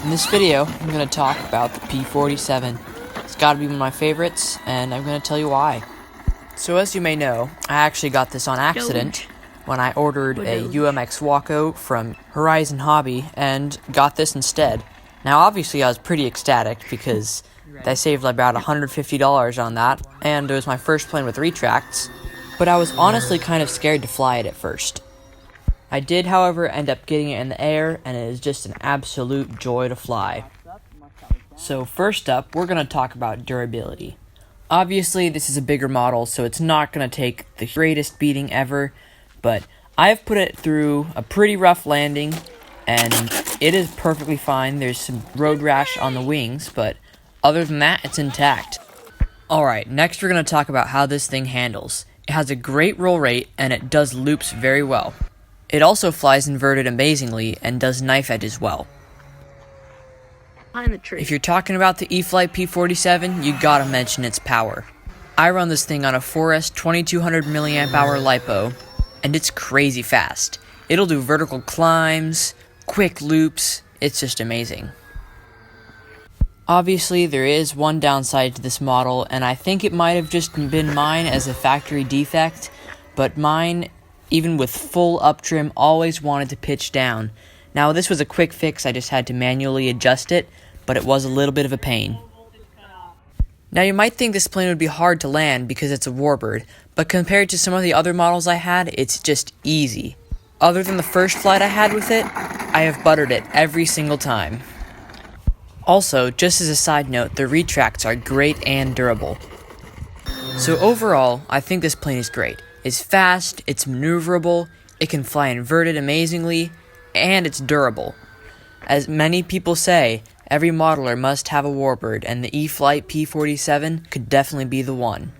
In this video, I'm going to talk about the P-47. It's got to be one of my favorites, and I'm going to tell you why. So as you may know, I actually got this on accident when I ordered a UMX Waco from Horizon Hobby and got this instead. Now obviously I was pretty ecstatic because I saved about $150 on that, and it was my first plane with retracts, but I was honestly kind of scared to fly it at first. I did, however, end up getting it in the air, and it is just an absolute joy to fly. So first up, we're going to talk about durability. Obviously, this is a bigger model, so it's not going to take the greatest beating ever, but I have put it through a pretty rough landing, and it is perfectly fine. There's some road rash on the wings, but other than that, it's intact. Alright, next we're going to talk about how this thing handles. It has a great roll rate, and it does loops very well. It also flies inverted amazingly and does knife edge as well. If you're talking about the Eflite P-47, you gotta mention its power. I run this thing on a 4S 2200 mAh LiPo, and it's crazy fast. It'll do vertical climbs, quick loops, it's just amazing. Obviously, there is one downside to this model, and I think it might have just been mine as a factory defect, but mine, even with full up trim, always wanted to pitch down. Now this was a quick fix, I just had to manually adjust it, but it was a little bit of a pain. Now you might think this plane would be hard to land because it's a warbird, but compared to some of the other models I had, it's just easy. Other than the first flight I had with it, I have buttered it every single time. Also, just as a side note, the retracts are great and durable. So overall, I think this plane is great. It's fast, it's maneuverable, it can fly inverted amazingly, and it's durable. As many people say, every modeler must have a warbird, and the Eflite P-47 could definitely be the one.